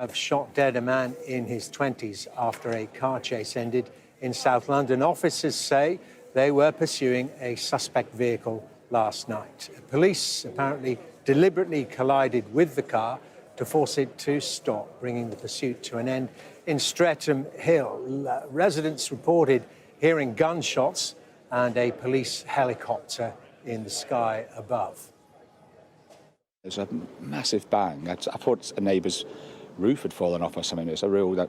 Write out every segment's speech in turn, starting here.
Have shot dead a man in his 20s after a car chase ended in South London. Officers say they were pursuing a suspect vehicle last night. Police apparently deliberately collided with the car to force it to stop, bringing the pursuit to an end. In Streatham Hill, residents reported hearing gunshots and a police helicopter in the sky above. There's a massive bang. I thought a neighbour's roof had fallen off or something. It's a real,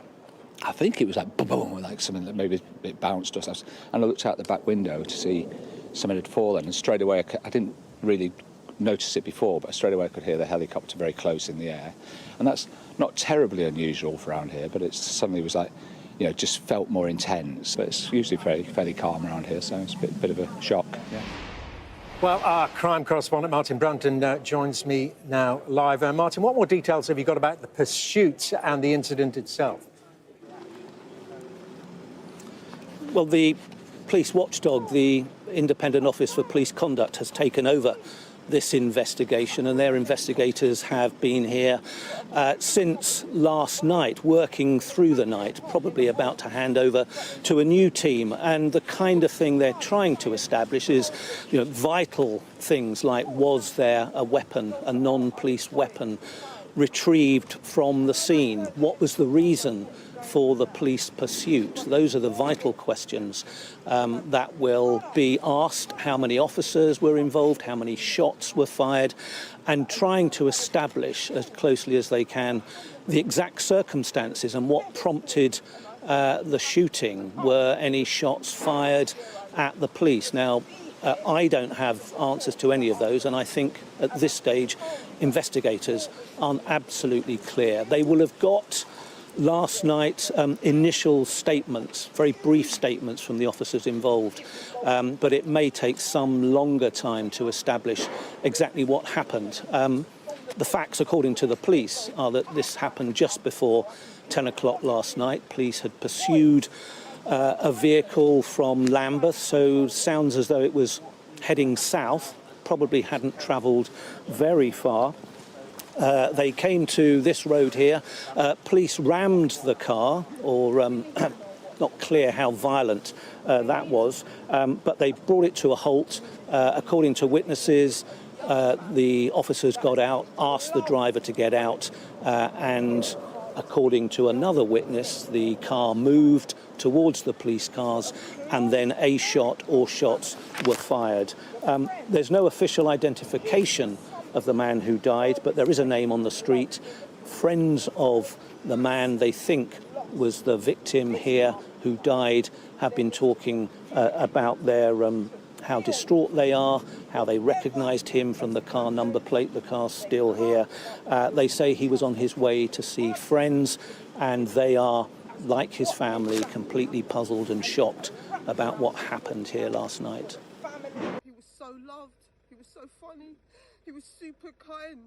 I think it was like boom, like something that maybe it bounced or something. And I looked out the back window to see something had fallen, and straight away I didn't really notice it before, but straight away I could hear the helicopter very close in the air. And that's not terribly unusual for around here, but it suddenly was like, you know, just felt more intense. But it's usually fairly calm around here, so it's a bit of a shock. Yeah. Well, our crime correspondent, Martin Brunton, joins me now live. Martin, what more details have you got about the pursuit and the incident itself? Well, the police watchdog, the Independent Office for Police Conduct, has taken over this investigation, and their investigators have been here since last night, working through the night, probably about to hand over to a new team. And the kind of thing they're trying to establish is, you know, vital things like, was there a weapon, a non-police weapon, retrieved from the scene? What was the reason for the police pursuit? Those are the vital questions that will be asked. How many officers were involved? How many shots were fired? And trying to establish as closely as they can the exact circumstances and what prompted the shooting. Were any shots fired at the police? Now, I don't have answers to any of those, and I think at this stage investigators aren't absolutely clear. They will have got last night's initial statements, very brief statements from the officers involved, but it may take some longer time to establish exactly what happened. The facts, according to the police, are that this happened just before 10 o'clock last night. Police had pursued a vehicle from Lambeth, so sounds as though it was heading south, probably hadn't travelled very far. They came to this road here. Police rammed the car, or not clear how violent that was, but they brought it to a halt. According to witnesses, the officers got out, asked the driver to get out, and according to another witness, the car moved towards the police cars, and then a shot or shots were fired. There's no official identification of the man who died, but there is a name on the street. Friends of the man they think was the victim here who died have been talking about their how distraught they are, how they recognised him from the car number plate. The car's still here. They say he was on his way to see friends, and they are, like his family, completely puzzled and shocked about what happened here last night. He was so loved, he was so funny, he was super kind,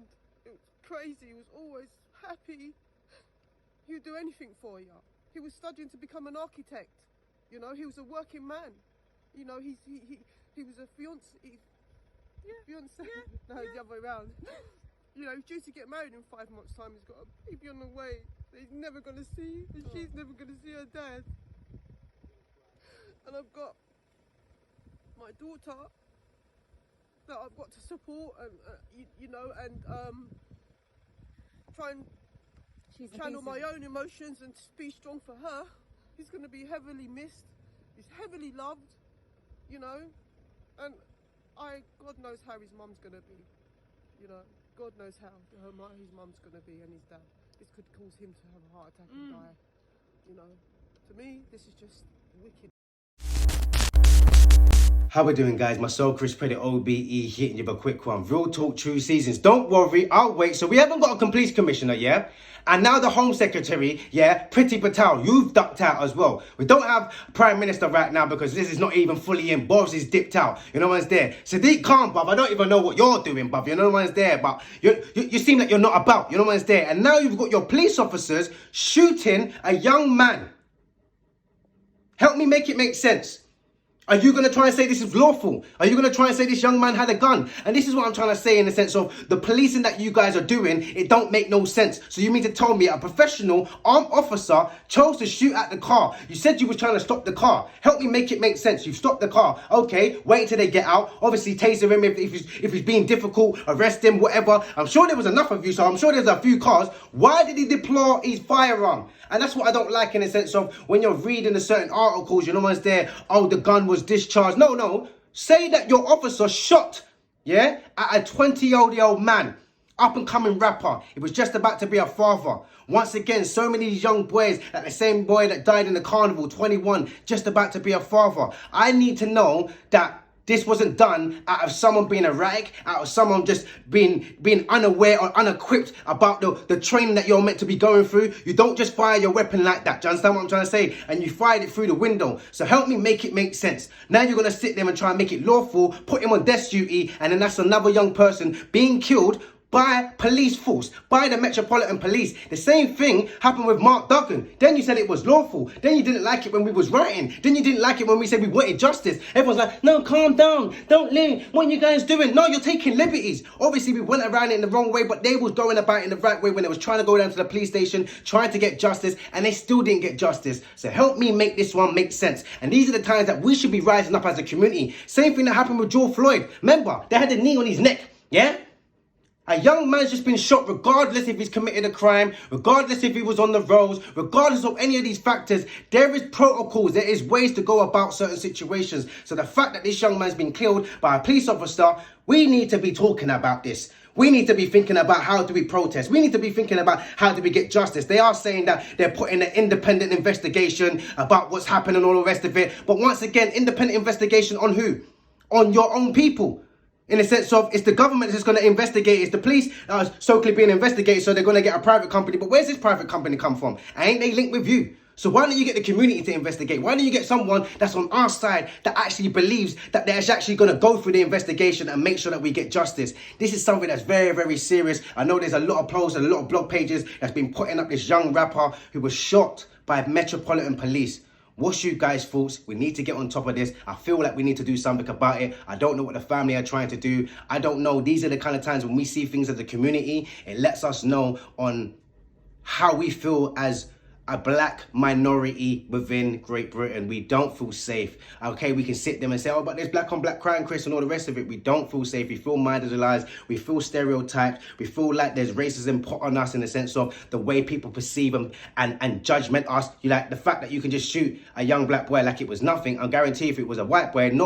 it was crazy, he was always happy. He would do anything for you. He was studying to become an architect, you know, he was a working man. You know, he was a fiance. No, the other way around. You know, he's due to get married in 5 months' time. He's got a baby on the way that he's never going to see, and she's never going to see her dad. And I've got my daughter that I've got to support, and you know, and try and channel my own emotions and be strong for her. He's going to be heavily missed. He's heavily loved. You know, and God knows how his mum's going to be, you know, God knows how his mum's going to be, and his dad. This could cause him to have a heart attack and die, you know. To me, this is just wicked. How we doing, guys? Myself, Chris Credit OBE, hitting you with a quick one. Real talk, true seasons. Don't worry, I'll wait. So we haven't got a police commissioner, yeah? And now the Home Secretary, yeah, Priti Patel, you've ducked out as well. We don't have Prime Minister right now because this is not even fully in. Boris is dipped out. You know one's there. Sadiq Khan, bruv, I don't even know what you're doing, bruv. You know one's there, but you seem like you're not about. You know one's there. And now you've got your police officers shooting a young man. Help me make it make sense. Are you going to try and say this is lawful? Are you going to try and say this young man had a gun? And this is what I'm trying to say in the sense of the policing that you guys are doing, it don't make no sense. So you mean to tell me a professional armed officer chose to shoot at the car? You said you were trying to stop the car. Help me make it make sense. You've stopped the car. Okay, wait until they get out. Obviously taser him if he's being difficult, arrest him, whatever. I'm sure there was enough of you, so I'm sure there's a few cars. Why did he deploy his firearm? And that's what I don't like in the sense of when you're reading the certain articles, you know what's there, oh, the gun was discharged. No. Say that your officer shot, yeah, at a 20-year-old man, up and coming rapper. It was just about to be a father. Once again, so many young boys, like the same boy that died in the carnival, 21, just about to be a father. I need to know that this wasn't done out of someone being erratic, out of someone just being unaware or unequipped about the training that you're meant to be going through. You don't just fire your weapon like that. Do you understand what I'm trying to say? And you fired it through the window. So help me make it make sense. Now you're going to sit there and try and make it lawful, put him on death duty, and then that's another young person being killed by police force, by the Metropolitan Police. The same thing happened with Mark Duggan. Then you said it was lawful. Then you didn't like it when we was writing. Then you didn't like it when we said we wanted justice. Everyone's like, no, calm down. Don't leave. What are you guys doing? No, you're taking liberties. Obviously, we went around it in the wrong way, but they was going about it in the right way when they was trying to go down to the police station, trying to get justice, and they still didn't get justice. So help me make this one make sense. And these are the times that we should be rising up as a community. Same thing that happened with George Floyd. Remember, they had the knee on his neck, yeah? A young man's just been shot regardless if he's committed a crime, regardless if he was on the roads, regardless of any of these factors. There is protocols, there is ways to go about certain situations. So the fact that this young man's been killed by a police officer, we need to be talking about this. We need to be thinking about how do we protest. We need to be thinking about how do we get justice. They are saying that they're putting an independent investigation about what's happened and all the rest of it. But once again, independent investigation on who? On your own people. In the sense of, it's the government that's going to investigate. It's the police that are so-called being investigated, so they're going to get a private company. But where's this private company come from? Ain't they linked with you? So why don't you get the community to investigate? Why don't you get someone that's on our side that actually believes that they're actually going to go through the investigation and make sure that we get justice? This is something that's very, very serious. I know there's a lot of posts and a lot of blog pages that's been putting up this young rapper who was shot by Metropolitan Police. What's you guys' thoughts? We need to get on top of this. I feel like we need to do something about it. I don't know what the family are trying to do. I don't know. These are the kind of times when we see things as a community. It lets us know on how we feel as a black minority within Great Britain. We don't feel safe. Okay, we can sit there and say, oh, but there's black on black crime, Chris, and all the rest of it. We don't feel safe. We feel marginalized. We feel stereotyped. We feel like there's racism put on us in the sense of the way people perceive and judgment us. You like the fact that you can just shoot a young black boy like it was nothing. I guarantee if it was a white boy, I'm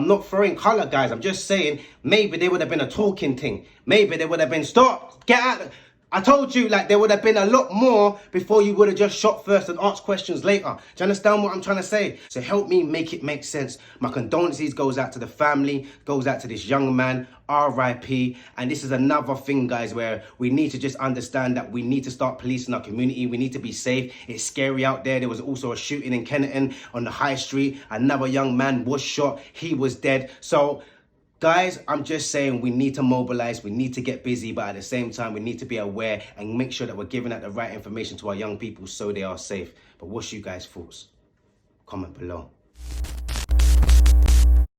not throwing color, guys. I'm just saying maybe there would have been a talking thing. Maybe there would have been, stop, get out. I told you, like, there would have been a lot more before you would have just shot first and asked questions later. Do you understand what I'm trying to say? So help me make it make sense. My condolences goes out to the family, goes out to this young man, RIP. And this is another thing, guys, where we need to just understand that we need to start policing our community. We need to be safe. It's scary out there. There was also a shooting in Kennington on the high street. Another young man was shot. He was dead. So guys, I'm just saying we need to mobilize, we need to get busy, but at the same time, we need to be aware and make sure that we're giving out the right information to our young people so they are safe. But what's you guys' thoughts? Comment below.